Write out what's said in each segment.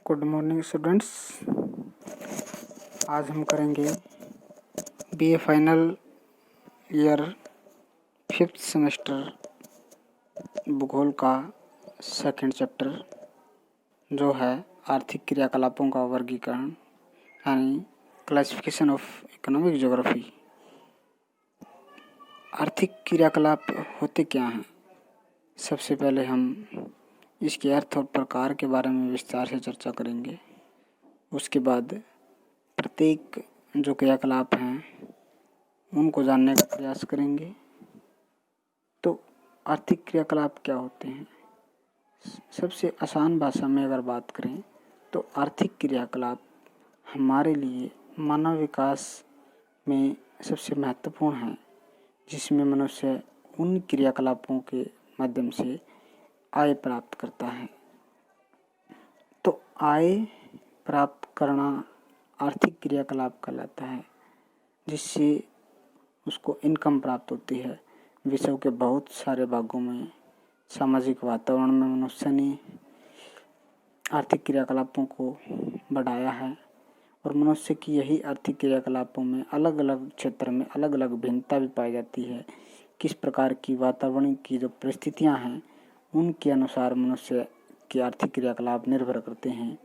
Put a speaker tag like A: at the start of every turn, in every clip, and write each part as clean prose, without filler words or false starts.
A: Good morning students. आज हम करेंगे BA final year 5th semester भूगोल का सेकंड चैप्टर जो है आर्थिक क्रियाकलापों का वर्गीकरण यानी क्लासिफिकेशन ऑफ इकोनॉमिक ज्योग्राफी। आर्थिक क्रियाकलाप होते क्या हैं? सबसे पहले हम इसके अर्थ और प्रकार के बारे में विस्तार से चर्चा करेंगे। उसके बाद प्रत्येक जो क्रियाकलाप हैं उनको जानने का प्रयास करेंगे। तो आर्थिक क्रियाकलाप क्या होते हैं? सबसे आसान भाषा में अगर बात करें तो आर्थिक क्रियाकलाप हमारे लिए मानव विकास में सबसे महत्वपूर्ण है, जिसमें मनुष्य उन क्रियाकलापों के माध्यम से आय प्राप्त करता है। तो आय प्राप्त करना आर्थिक क्रियाकलाप कहलाता है, जिससे उसको इनकम प्राप्त होती है। विश्व के बहुत सारे भागों में सामाजिक वातावरण में मनुष्य ने आर्थिक क्रियाकलापों को बढ़ाया है और मनुष्य की यही आर्थिक क्रियाकलापों में अलग अलग क्षेत्र में अलग अलग भिन्नता भी पाई जाती है। किस प्रकार की वातावरण की जो परिस्थितियां हैं उनके अनुसार मनुष्य के आर्थिक क्रियाकलाप निर्भर करते हैं।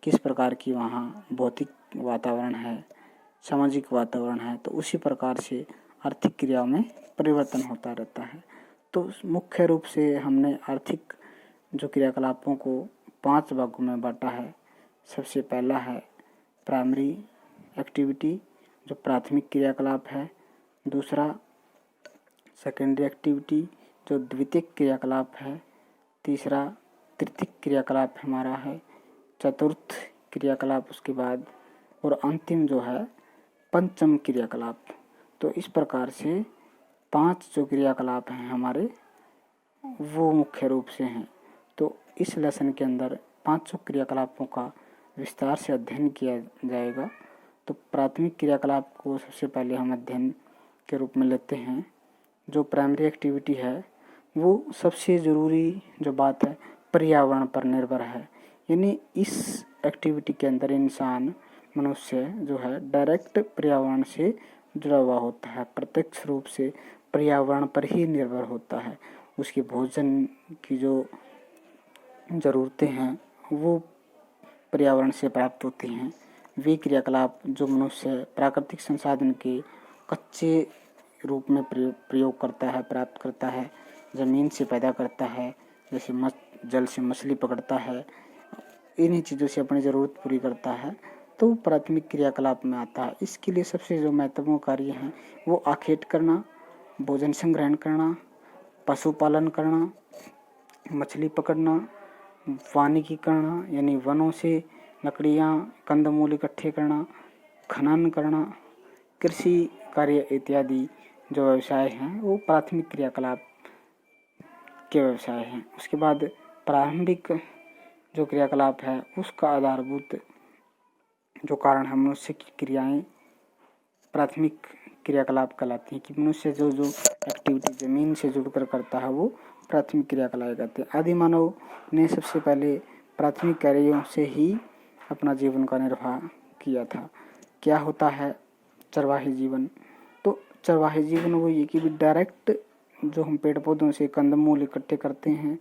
A: किस प्रकार की वहाँ भौतिक वातावरण है, सामाजिक वातावरण है, तो उसी प्रकार से आर्थिक क्रियाओं में परिवर्तन होता रहता है। तो मुख्य रूप से हमने आर्थिक जो क्रियाकलापों को 5 भागों में बांटा है। सबसे पहला है प्राइमरी एक्टिविटी, जो प्राथमिक क्रियाकलाप है। दूसरा सेकेंडरी एक्टिविटी, जो द्वितीयक क्रियाकलाप है। तीसरा तृतीयक क्रियाकलाप हमारा है। चतुर्थ क्रियाकलाप उसके बाद, और अंतिम जो है पंचम क्रियाकलाप। तो इस प्रकार से 5 जो क्रियाकलाप हैं हमारे वो मुख्य रूप से हैं। तो इस लेसन के अंदर 5 क्रियाकलापों का विस्तार से अध्ययन किया जाएगा। तो प्राथमिक क्रियाकलाप को सबसे पहले हम अध्ययन के रूप में लेते हैं। जो प्राइमरी एक्टिविटी है वो सबसे ज़रूरी जो बात है पर्यावरण पर निर्भर है। यानी इस एक्टिविटी के अंदर इंसान मनुष्य जो है डायरेक्ट पर्यावरण से जुड़ा हुआ होता है, प्रत्यक्ष रूप से पर्यावरण पर ही निर्भर होता है। उसके भोजन की जो ज़रूरतें हैं वो पर्यावरण से प्राप्त होती हैं। वे क्रियाकलाप जो मनुष्य प्राकृतिक संसाधन के कच्चे रूप में प्रयोग करता है, प्राप्त करता है, ज़मीन से पैदा करता है, जैसे जल से मछली पकड़ता है, इन्हीं चीज़ों से अपनी ज़रूरत पूरी करता है, तो प्राथमिक क्रियाकलाप में आता है। इसके लिए सबसे जो महत्वपूर्ण कार्य हैं वो आखेट करना, भोजन संग्रहण करना, पशुपालन करना, मछली पकड़ना, वानिकी करना यानी वनों से लकड़ियाँ कंदमूल इकट्ठे करना, खनन करना, कृषि कार्य इत्यादि जो व्यवसाय हैं वो प्राथमिक क्रियाकलाप के व्यवसाय हैं। उसके बाद प्रारंभिक जो क्रियाकलाप है उसका आधारभूत जो कारण है मनुष्य की क्रियाएं प्राथमिक क्रियाकलाप कहलाती हैं। कि मनुष्य जो जो एक्टिविटी जमीन से जुड़कर करता है वो प्राथमिक क्रियाकलाप कहते हैं। आदि मानव ने सबसे पहले प्राथमिक कार्यों से ही अपना जीवन का निर्वाह किया था। क्या होता है चरवाही जीवन? तो चरवाही जीवन वो ये कि डायरेक्ट जो हम पेड़ पौधों से कंदमूल इकट्ठे करते हैं,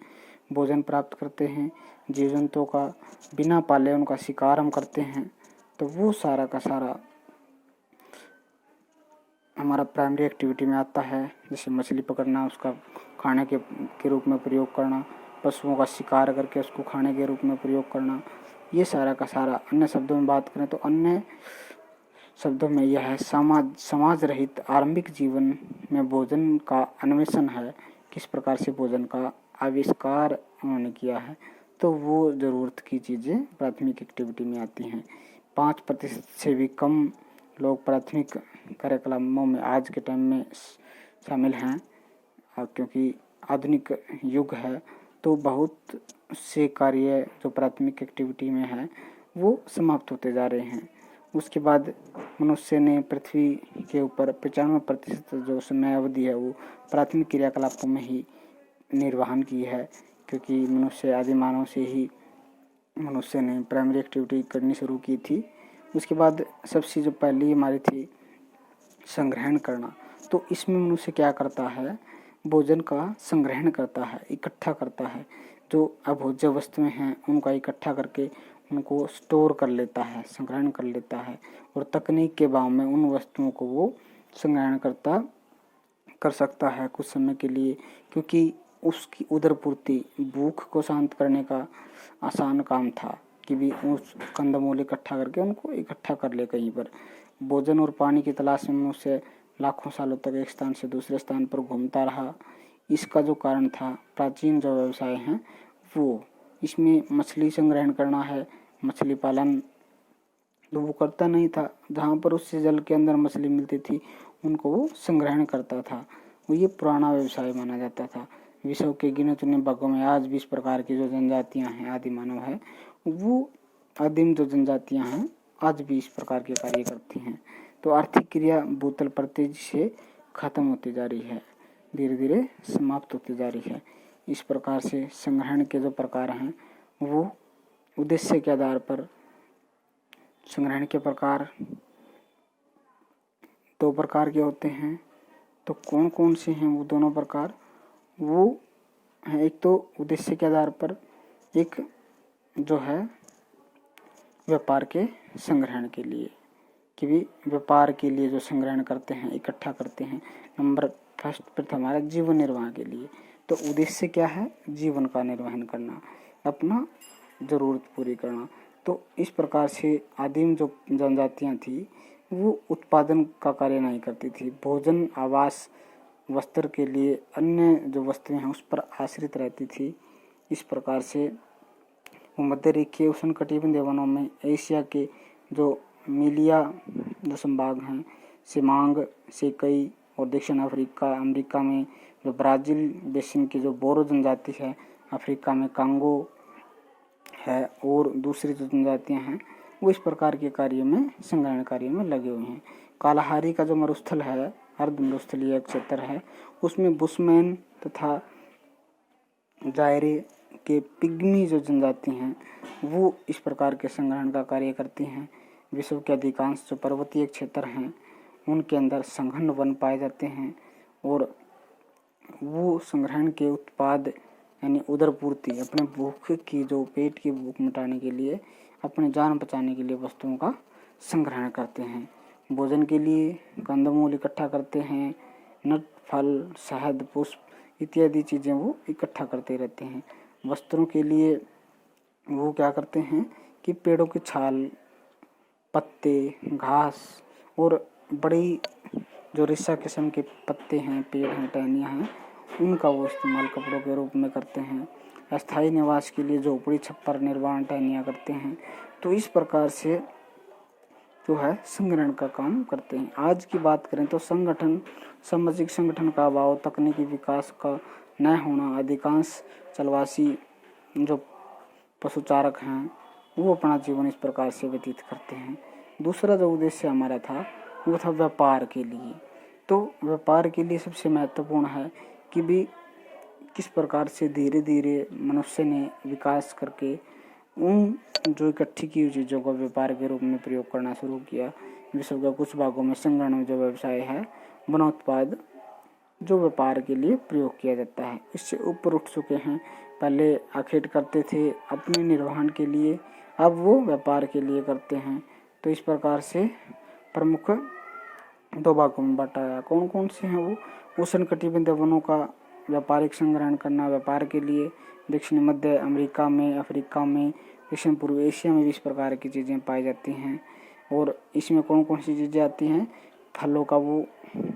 A: भोजन प्राप्त करते हैं, जीव जंतुओं का बिना पाले उनका शिकार हम करते हैं, तो वो सारा का सारा हमारा प्राइमरी एक्टिविटी में आता है। जैसे मछली पकड़ना, उसका खाने के रूप में प्रयोग करना, पशुओं का शिकार करके उसको खाने के रूप में प्रयोग करना, ये सारा का सारा। अन्य शब्दों में बात करें तो अन्य शब्दों में यह है समाज रहित आरंभिक जीवन में भोजन का अन्वेषण है। किस प्रकार से भोजन का आविष्कार उन्होंने किया है, तो वो ज़रूरत की चीज़ें प्राथमिक एक्टिविटी में आती हैं। 5% से भी कम लोग प्राथमिक कार्यक्रमों में आज के टाइम में शामिल हैं, क्योंकि आधुनिक युग है तो बहुत से कार्य जो प्राथमिक एक्टिविटी में है वो समाप्त होते जा रहे हैं। उसके बाद मनुष्य ने पृथ्वी के ऊपर 95% जो समय अवधि है वो प्राथमिक क्रियाकलापों में ही निर्वहन की है, क्योंकि मनुष्य आदि मानव से ही मनुष्य ने प्राइमरी एक्टिविटी करनी शुरू की थी। उसके बाद सबसे जो पहली हमारी थी संग्रहण करना। तो इसमें मनुष्य क्या करता है, भोजन का संग्रहण करता है, इकट्ठा करता है। जो अभोज्य वस्तुएं हैं उनका इकट्ठा करके उनको स्टोर कर लेता है, संग्रहण कर लेता है और तकनीक के भाव में उन वस्तुओं को वो संग्रहण कर सकता है कुछ समय के लिए, क्योंकि उसकी उदर पूर्ति, भूख को शांत करने का आसान काम था कि भी उस कंदमूल इकट्ठा करके उनको इकट्ठा कर ले कहीं पर। भोजन और पानी की तलाश में मनुष्य लाखों सालों तक एक स्थान से दूसरे स्थान पर घूमता रहा। इसका जो कारण था, प्राचीन जो व्यवसाय हैं वो, इसमें मछली संग्रहण करना है, मछली पालन तो वो करता नहीं था। जहाँ पर उससे जल के अंदर मछली मिलती थी उनको वो संग्रहण करता था। वो ये पुराना व्यवसाय माना जाता था। विश्व के गिने चुने भागों में आज भी इस प्रकार की जो जनजातियाँ हैं, आदि मानव है, वो आदिम जो जनजातियाँ हैं आज भी इस प्रकार के कार्य करती हैं। तो आर्थिक क्रिया भूतल पर तेजी से खत्म होती जा रही है, धीरे धीरे समाप्त होती जा रही है। इस प्रकार से संग्रहण के जो प्रकार हैं वो उद्देश्य के आधार पर संग्रहण के प्रकार दो प्रकार के होते हैं। तो कौन कौन से हैं वो दोनों प्रकार? वो है एक तो उद्देश्य के आधार पर, एक जो है व्यापार के संग्रहण के लिए, कि भी व्यापार के लिए जो संग्रहण करते हैं, इकट्ठा करते हैं। नंबर फर्स्ट पर हमारा जीवन निर्वाह के लिए। तो उद्देश्य क्या है? जीवन का निर्वहन करना, अपना ज़रूरत पूरी करना। तो इस प्रकार से आदिम जो जनजातियाँ थी वो उत्पादन का कार्य नहीं करती थी। भोजन, आवास, वस्त्र के लिए अन्य जो वस्तुएं हैं उस पर आश्रित रहती थी। इस प्रकार से वो मध्य रेखीय उष्णकटिबंधीय वनों में एशिया के जो मिलिया जो संभाग हैं, सिमांग, सेकई और दक्षिण अमेरिका में जो ब्राज़ील बेसिन की जो बोरो जनजाति है, अफ्रीका में कांगो है और दूसरी जो जनजातियाँ हैं वो इस प्रकार के कार्य में, संग्रहण कार्य में लगे हुए हैं। कालाहारी का जो मरुस्थल है, अर्ध मरुस्थलीय क्षेत्र है, उसमें बुशमैन तथा जायरे के पिग्मी जो जनजाति हैं वो इस प्रकार के संग्रहण का कार्य करती हैं। विश्व के अधिकांश जो पर्वतीय क्षेत्र हैं उनके अंदर संघन वन पाए जाते हैं और वो संग्रहण के उत्पाद यानी उदर पूर्ति, अपने भूख की जो पेट की भूख मिटाने के लिए, अपने जान बचाने के लिए वस्तुओं का संग्रहण करते हैं। भोजन के लिए कंदमूल इकट्ठा करते हैं, नट, फल, शहद, पुष्प इत्यादि चीज़ें वो इकट्ठा करते रहते हैं। वस्त्रों के लिए वो क्या करते हैं कि पेड़ों की छाल, पत्ते, घास और बड़ी जो रेशा किस्म के पत्ते हैं, पेड़ हैं, टहनियाँ हैं, उनका वो इस्तेमाल कपड़ों के रूप में करते हैं। अस्थायी निवास के लिए झोपड़ी, छप्पर, निर्माण, टहनियाँ करते हैं। तो इस प्रकार से जो है संग्रहण का काम करते हैं। आज की बात करें तो संगठन, सामाजिक संगठन का अभाव, तकनीकी विकास का न होना, अधिकांश चलवासी जो पशुचारक हैं वो अपना जीवन इस प्रकार से व्यतीत करते हैं। दूसरा जो उद्देश्य हमारा था वो था व्यापार के लिए। तो व्यापार के लिए सबसे महत्वपूर्ण है कि भी किस प्रकार से धीरे धीरे मनुष्य ने विकास करके उन जो इकट्ठी की हुई चीज़ों को व्यापार के रूप में प्रयोग करना शुरू किया। विश्व के कुछ भागों में संग्रहण में जो व्यवसाय है, बना उत्पाद जो व्यापार के लिए प्रयोग किया जाता है, इससे ऊपर उठ चुके हैं। पहले आखेट करते थे अपने निर्वहन के लिए, अब वो व्यापार के लिए करते हैं। तो इस प्रकार से प्रमुख दो भागों में बांटा गया। कौन कौन से हैं वो? उष्णकटिबंधीय वनों का व्यापारिक संग्रहण करना, व्यापार के लिए दक्षिण मध्य अमेरिका में, अफ्रीका में, दक्षिण पूर्व एशिया में भी इस प्रकार की चीज़ें पाई जाती हैं। और इसमें कौन कौन सी चीज़ें आती हैं? फलों का वो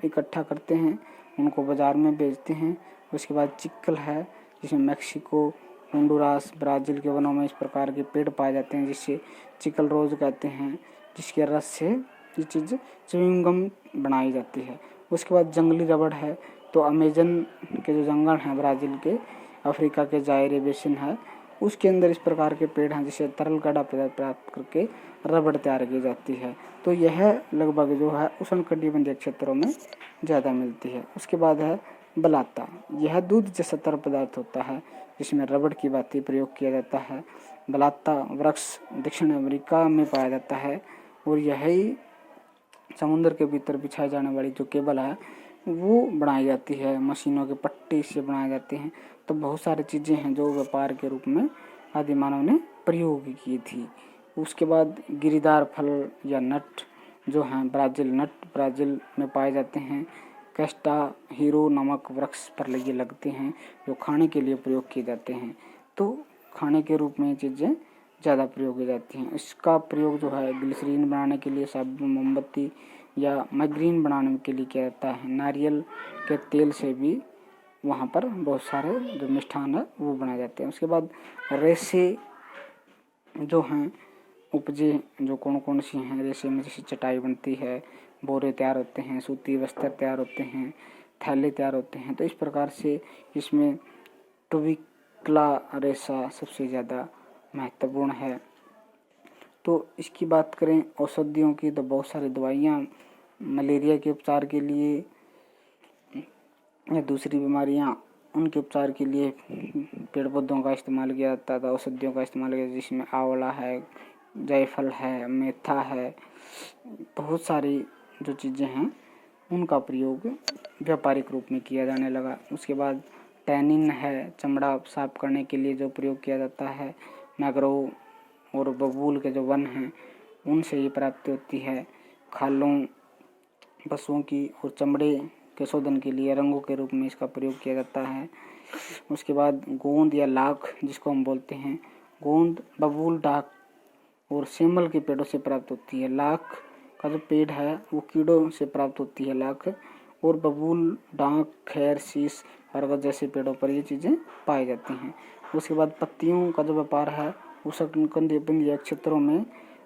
A: इकट्ठा करते हैं, उनको बाज़ार में बेचते हैं। उसके बाद चिक्कल है, जिसमें मैक्सिको, होंडुरास, ब्राज़ील के वनों में इस प्रकार के पेड़ पाए जाते हैं जिससे चिकल रोज कहते हैं, जिसके रस से ये चीज़ च्युइंग गम बनाई जाती है। उसके बाद जंगली रबड़ है, तो अमेजन के जो जंगल हैं ब्राज़ील के, अफ्रीका के जायरे बेसिन है, उसके अंदर इस प्रकार के पेड़ हैं जिससे तरल गाढ़ा पदार्थ प्राप्त करके रबड़ तैयार की जाती है। तो यह लगभग जो है उष्णकटिबंधीय क्षेत्रों में ज़्यादा मिलती है। उसके बाद है बलाता, यह दूध जैसा तरल पदार्थ होता है जिसमें रबड़ की भांति प्रयोग किया जाता है। बलात्ता वृक्ष दक्षिण अमेरिका में पाया जाता है और यही समुद्र के भीतर बिछाई जाने वाली जो केबल है वो बनाई जाती है, मशीनों के पट्टी से बनाए जाते हैं। तो बहुत सारी चीज़ें हैं जो व्यापार के रूप में आदि मानव ने प्रयोग की थी। उसके बाद गिरीदार फल या नट जो हैं ब्राज़ील में पाए जाते हैं। कैस्टा हीरो नामक वृक्ष पर ये लगते हैं जो खाने के लिए प्रयोग किए जाते हैं। तो खाने के रूप में ये चीज़ें ज़्यादा प्रयोग की जाती हैं। इसका प्रयोग जो है ग्लिसरीन बनाने के लिए, साबुन, मोमबत्ती या माइग्रेन बनाने के लिए किया जाता है। नारियल के तेल से भी वहाँ पर बहुत सारे जो मिष्ठान है वो बनाए जाते हैं। उसके बाद रेशे जो हैं उपजे जो कौन सी हैं, रेशे में जैसे चटाई बनती है, बोरे तैयार होते हैं, सूती वस्त्र तैयार होते हैं, थैले तैयार होते हैं। तो इस प्रकार से इसमें टुबिक्ला रेशा सबसे ज़्यादा महत्वपूर्ण है। तो इसकी बात करें औषधियों की तो बहुत सारी दवाइयाँ मलेरिया के उपचार के लिए या दूसरी बीमारियाँ उनके उपचार के लिए पेड़ पौधों का इस्तेमाल किया जाता था, औषधियों का इस्तेमाल किया, जिसमें आंवला है, जायफल है, मेथा है, बहुत सारी जो चीज़ें हैं उनका प्रयोग व्यापारिक रूप में किया जाने लगा। उसके बाद टैनिन है, चमड़ा साफ करने के लिए जो प्रयोग किया जाता है। मैंग्रोव और बबूल के जो वन हैं उनसे ये प्राप्ति होती है। खालों पशुओं की और चमड़े के शोधन के लिए रंगों के रूप में इसका प्रयोग किया जाता है। उसके बाद गोंद या लाख जिसको हम बोलते हैं, गोंद बबूल, डाक और सेमल के पेड़ों से प्राप्त होती है। लाख का जो पेड़ है वो कीड़ों से प्राप्त होती है लाख, और बबूल, डाक, खैर, शीश, बरगद जैसे पेड़ों पर ये चीज़ें पाई जाती हैं। उसके बाद पत्तियों का जो व्यापार है उष्णकटिबंधीय क्षेत्रों में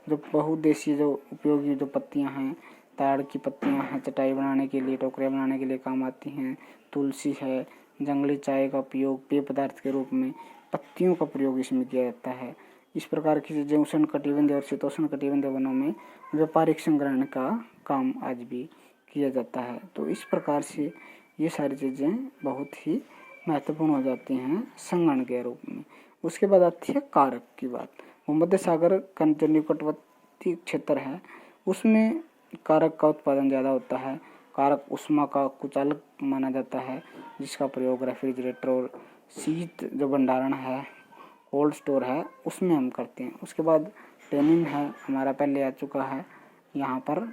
A: जो बहुउद्देशीय जो उपयोगी जो पत्तियां हैं, ताड़ की पत्तियां हैं, चटाई बनाने के लिए, टोकरियाँ बनाने के लिए काम आती हैं। तुलसी है, जंगली चाय का उपयोग पेय पदार्थ के रूप में पत्तियों का प्रयोग इसमें किया जाता है। इस प्रकार की चीज़ें उष्णकटिबंधीय और शीतोष्णकटिबंधीय वनों में व्यापारिक संग्रहण का काम आज भी किया जाता है। तो इस प्रकार से ये सारी चीज़ें बहुत ही महत्वपूर्ण हो जाती हैं संगणन के रूप में। उसके बाद आती है कारक की बात। भूमध्य सागर का जो निकटवर्ती क्षेत्र है उसमें कारक का उत्पादन ज़्यादा होता है। कारक ऊष्मा का कुचालक माना जाता है, जिसका प्रयोग रेफ्रिजरेटर और शीत जो भंडारण है, कोल्ड स्टोर है, उसमें हम करते हैं। उसके बाद टेनिन है, हमारा पहले आ चुका है यहाँ पर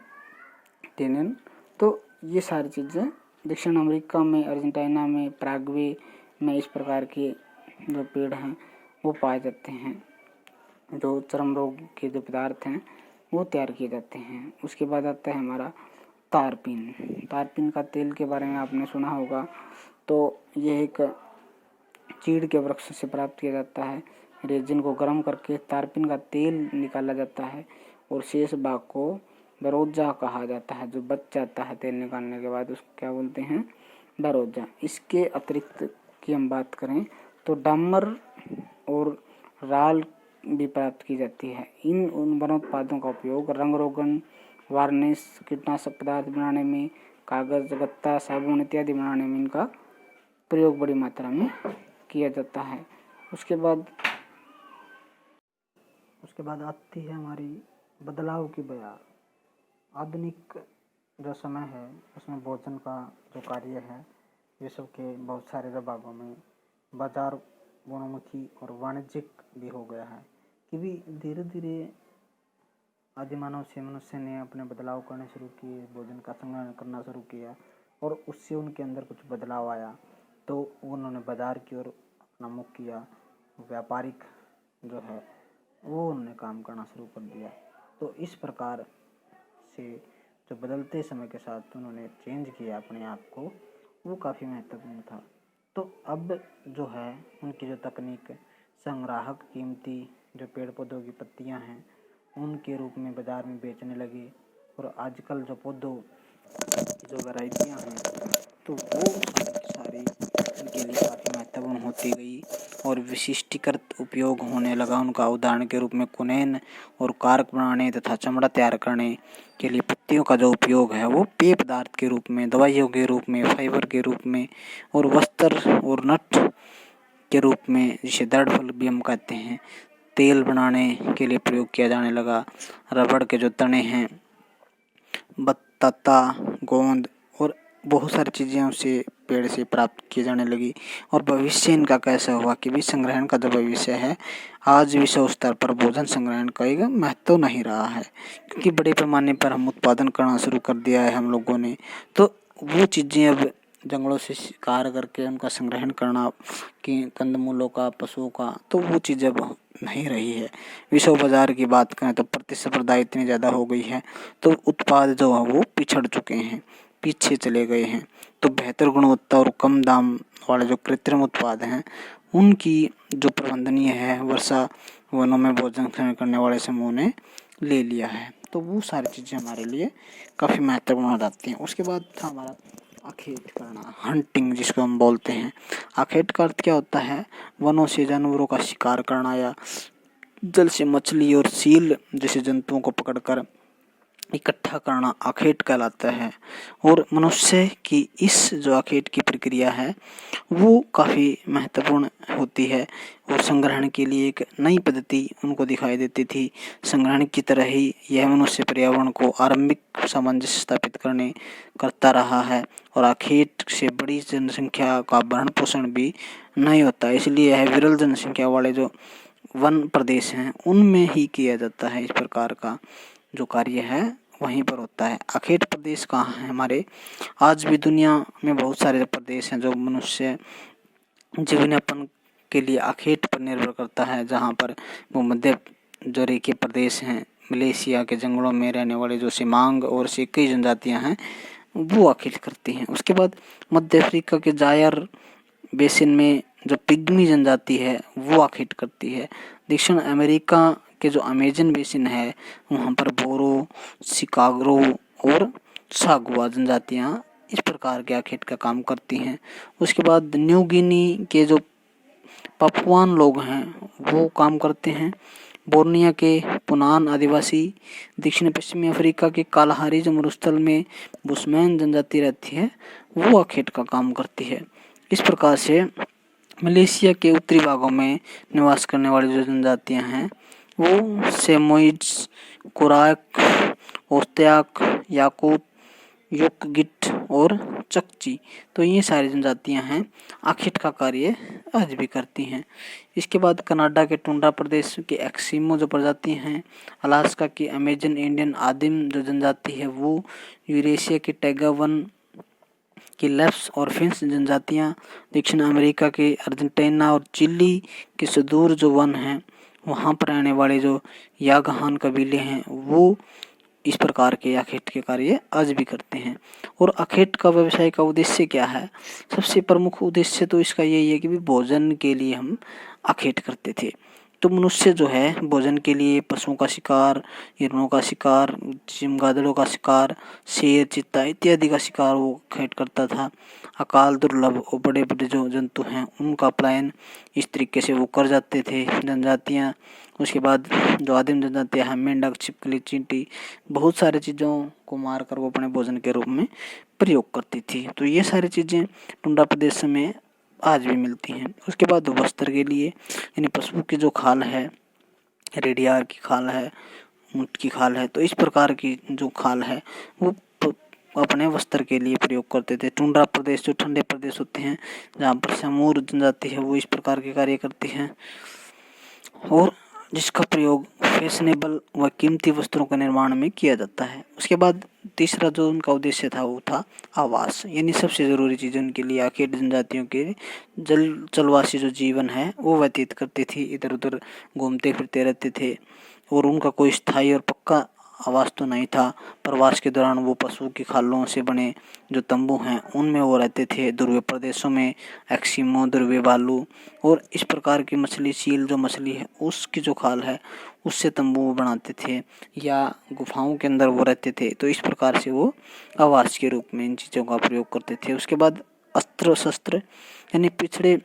A: टेनिन। तो ये सारी चीज़ें दक्षिण अमेरिका में, अर्जेंटीना में, पैराग्वे में इस प्रकार के जो पेड़ हैं वो पाए जाते हैं। जो चर्म रोग के जो पदार्थ हैं वो तैयार किए जाते हैं। उसके बाद आता है हमारा तारपीन। तारपीन का तेल के बारे में आपने सुना होगा। तो यह एक चीड़ के वृक्ष से प्राप्त किया जाता है। रेजिन को गर्म करके तारपीन का तेल निकाला जाता है और शेष भाग को बरोजा कहा जाता है। जो बच जाता है तेल निकालने के बाद उसको क्या बोलते हैं, बरोजा। इसके अतिरिक्त की हम बात करें तो डामर और राल भी प्राप्त की जाती है। इन वनोत्पादों का उपयोग रंग रोगन, वार्निश, कीटनाशक पदार्थ बनाने में, कागज, गत्ता, साबुन इत्यादि बनाने में इनका प्रयोग बड़ी मात्रा में किया जाता है। उसके बाद आती है हमारी बदलाव की बयार। आधुनिक जो समय है उसमें भोजन का जो कार्य है विश्व के बहुत सारे विभागों में बाजार वनोन्मुखी और वाणिज्यिक भी हो गया है। कि भी धीरे धीरे आदिमानव से मनुष्य ने अपने बदलाव करने शुरू किए, भोजन का संग्रहण करना शुरू किया और उससे उनके अंदर कुछ बदलाव आया। तो उन्होंने बाजार की ओर अपना मुख किया, व्यापारिक जो है वो उन्होंने काम करना शुरू कर दिया। तो इस प्रकार से जो बदलते समय के साथ उन्होंने चेंज किया अपने आप को, वो काफ़ी महत्वपूर्ण था। तो अब जो है उनकी जो तकनीक संग्राहक कीमती जो पेड़ पौधों की पत्तियां हैं उनके रूप में बाज़ार में बेचने लगे, और आजकल जो पौधों की जो वैरायटियाँ हैं तो वो सारी उनके लिए काफ़ी महत्वपूर्ण होती गई और विशिष्टीकृत उपयोग होने लगा उनका। उदाहरण के रूप में कुनैन और कारक बनाने तथा चमड़ा तैयार करने के लिए पत्तियों का जो उपयोग है वो पेय पदार्थ के रूप में, दवाइयों के रूप में, फाइबर के रूप में और वस्त्र और नट के रूप में, जिसे दृढ़ फल भी हम कहते हैं, तेल बनाने के लिए प्रयोग किया जाने लगा। रबड़ के जो तने हैं, बत्ता, गोंद और बहुत सारी चीज़ें उसे पेड़ से प्राप्त की जाने लगी। और भविष्य इनका कैसा हुआ कि भी संग्रहण का जो भविष्य है, आज विश्व स्तर पर भोजन संग्रहण का एक महत्व नहीं रहा है, क्योंकि बड़े पैमाने पर हम उत्पादन करना शुरू कर दिया है हम लोगों ने। तो वो चीज़ें अब जंगलों से शिकार करके उनका संग्रहण करना, कि कंदमूलों का, पशुओं का, तो वो चीज़ अब नहीं रही है। विश्व बाजार की बात करें तो प्रतिस्पर्धा इतनी ज़्यादा हो गई है, तो उत्पाद जो है वो पिछड़ चुके हैं, पीछे चले गए हैं। तो बेहतर गुणवत्ता और कम दाम वाले जो कृत्रिम उत्पाद हैं, उनकी जो प्रबंधनीय है वर्षा वनों में भोजन करने वाले समूह ने ले लिया है। तो वो सारी चीज़ें हमारे लिए काफ़ी महत्वपूर्ण हो जाती हैं। उसके बाद था हमारा आखेट करना, हंटिंग जिसको हम बोलते हैं। आखेट का अर्थ क्या होता है? वनों से जानवरों का शिकार करना या जल से मछली और सील जैसे जंतुओं को पकड़कर इकट्ठा करना आखेट कहलाता है। और मनुष्य की इस जो आखेट की प्रक्रिया है वो काफ़ी महत्वपूर्ण होती है और संग्रहण के लिए एक नई पद्धति उनको दिखाई देती थी। संग्रहण की तरह ही यह मनुष्य पर्यावरण को आरंभिक सामंजस्य स्थापित करता रहा है और आखेट से बड़ी जनसंख्या का भरण पोषण भी नहीं होता। इसलिए यह विरल जनसंख्या वाले जो वन प्रदेश हैं उनमें ही किया जाता है। इस प्रकार का जो कार्य है वहीं पर होता है। आखेट प्रदेश कहाँ है हमारे? आज भी दुनिया में बहुत सारे प्रदेश हैं जो मनुष्य जीवनयापन के लिए आखेट पर निर्भर करता है, जहाँ पर वो मध्य जो रेखीय प्रदेश हैं, मलेशिया के जंगलों में रहने वाले जो सिमांग और कई जनजातियाँ हैं वो आखेट करती हैं। उसके बाद मध्य अफ्रीका के जायर बेसिन में जो पिग्मी जनजाति है वो आखेट करती है। दक्षिण अमेरिका के जो अमेजन बेसिन है वहाँ पर बोरो, शिकागो और सागवा जनजातियाँ इस प्रकार के आखेट का काम करती हैं। उसके बाद न्यू गिनी के जो पपुआन लोग हैं वो काम करते हैं। बोर्निया के पुनान आदिवासी, दक्षिण पश्चिमी अफ्रीका के कालाहारी जो मरुस्थल में बुशमैन जनजाति रहती है वो आखेट का काम करती है। इस प्रकार से मलेशिया के उत्तरी भागों में निवास करने वाली जो जनजातियां हैं वो सेमोइड्स, कोराक, ओस्त्याक, याकूत, योकगिट और चकची, तो ये सारी जनजातियां हैं आखेट का कार्य आज भी करती हैं। इसके बाद कनाडा के टुंड्रा प्रदेश के एक्सिमो जो प्रजाति हैं, अलास्का की अमेजन इंडियन आदिम जो जनजाति है वो, यूरेशिया के टैगा वन की लेफ्स और फिंस जनजातियाँ, दक्षिण अमेरिका के अर्जेंटीना और चिली के सुदूर जो वन हैं वहाँ पर रहने वाले जो यागहान कबीले हैं वो इस प्रकार के आखेट के कार्य आज भी करते हैं। और आखेट का व्यवसाय का उद्देश्य क्या है? सबसे प्रमुख उद्देश्य तो इसका यही है कि भी भोजन के लिए हम आखेट करते थे। तो मनुष्य जो है भोजन के लिए पशुओं का शिकार, हिरणों का शिकार, चमगादड़ों का शिकार, शेर, चीता इत्यादि का शिकार वो आखेट करता था। अकाल, दुर्लभ और बड़े बड़े जो जंतु हैं उनका पलायन इस तरीके से वो कर जाते थे जनजातियाँ। उसके बाद जो आदिम जनजातियाँ हैं, मेंढक, छिपकली, चींटी, बहुत सारी चीज़ों को मार कर वो अपने भोजन के रूप में प्रयोग करती थी। तो ये सारी चीज़ें टुंड्रा प्रदेश में आज भी मिलती हैं। उसके बाद वस्त्र के लिए यानी पशु की जो खाल है, रेडियार की खाल है, ऊँट की खाल है, तो इस प्रकार की जो खाल है वो अपने वस्त्र के लिए प्रयोग करते थे। टुंड्रा प्रदेश जो ठंडे प्रदेश होते हैं जहाँ पर समूर जनजाति है वो इस प्रकार के कार्य करती है और जिसका प्रयोग फैशनेबल व कीमती वस्त्रों के निर्माण में किया जाता है। उसके बाद तीसरा जो उनका उद्देश्य था वो था आवास, यानी सबसे ज़रूरी चीज़ उनके लिए आखेट जनजातियों के जलवासी जो जीवन है वो व्यतीत करती थी, इधर उधर घूमते फिरते रहते थे और उनका कोई स्थायी और पक्का आवास तो नहीं था। प्रवास के दौरान वो पशु की खालों से बने जो तंबू हैं उनमें वो रहते थे। ध्रुवीय प्रदेशों में एक्सिमो, ध्रुवीय भालू और इस प्रकार की मछली, सील जो मछली है उसकी जो खाल है उससे तंबू वो बनाते थे या गुफाओं के अंदर वो रहते थे। तो इस प्रकार से वो आवास के रूप में इन चीज़ों का प्रयोग करते थे। उसके बाद अस्त्र शस्त्र यानी पिछड़े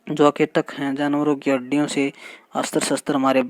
A: जो आखेटक हैं जानवरों की हड्डियों से अस्त्र शस्त्र हमारे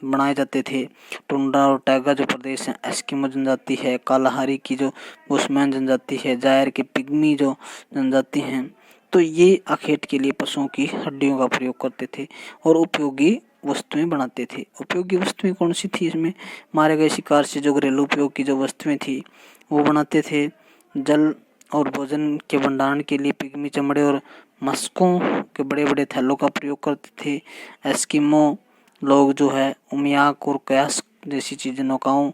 A: बनाए जाते थे। टुंड्रा और टैगा जो प्रदेश है, एस्किमो जनजाति है, कालाहारी की जो बुशमैन जनजाति है, जायर के पिग्मी जो जनजाति हैं, तो ये आखेट के लिए पशुओं की हड्डियों का प्रयोग करते थे और उपयोगी वस्तुएं बनाते थे। उपयोगी वस्तुएं कौन सी थी इसमें? मारे गए शिकार से जो घरेलू उपयोग की जो वस्तुएं थी वो बनाते थे। जल और भोजन के भंडारण के लिए पिग्मी चमड़े और मस्कों के बड़े बड़े थैलों का प्रयोग करते थे। एस्किमो लोग जो है उमियाक और कयास जैसी चीजें नौकाओं,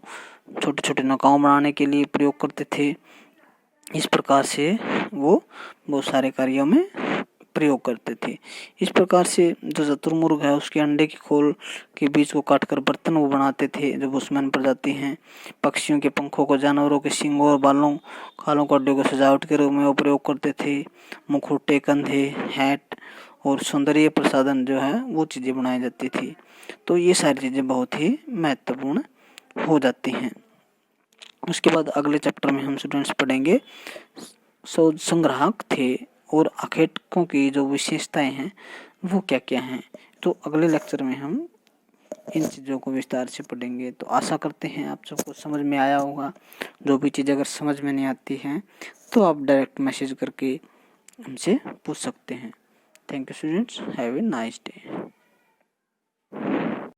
A: छोटे छोटे नौकाओं बनाने के लिए प्रयोग करते थे। इस प्रकार से वो बहुत सारे कार्यों में प्रयोग करते थे। इस प्रकार से जो शुतुरमुर्ग है उसके अंडे की खोल के बीच को काटकर बर्तन वो बनाते थे जो बुशमैन प्रजाति हैं। पक्षियों के पंखों को, जानवरों के सींगों और बालों, खालों को हड्डियों को सजावट के रूप में वो प्रयोग करते थे। मुखौटे, कंधे, हैट और सौंदर्य प्रसाधन जो है वो चीज़ें बनाई जाती थी। तो ये सारी चीज़ें बहुत ही महत्वपूर्ण हो जाती हैं। उसके बाद अगले चैप्टर में हम स्टूडेंट्स पढ़ेंगे शोध संग्राहक थे और आखेटकों की जो विशेषताएं हैं वो क्या क्या हैं। तो अगले लेक्चर में हम इन चीज़ों को विस्तार से पढ़ेंगे। तो आशा करते हैं आप सबको समझ में आया होगा। जो भी चीज़ अगर समझ में नहीं आती है तो आप डायरेक्ट मैसेज करके हमसे पूछ सकते हैं। Thank you students, have a nice day.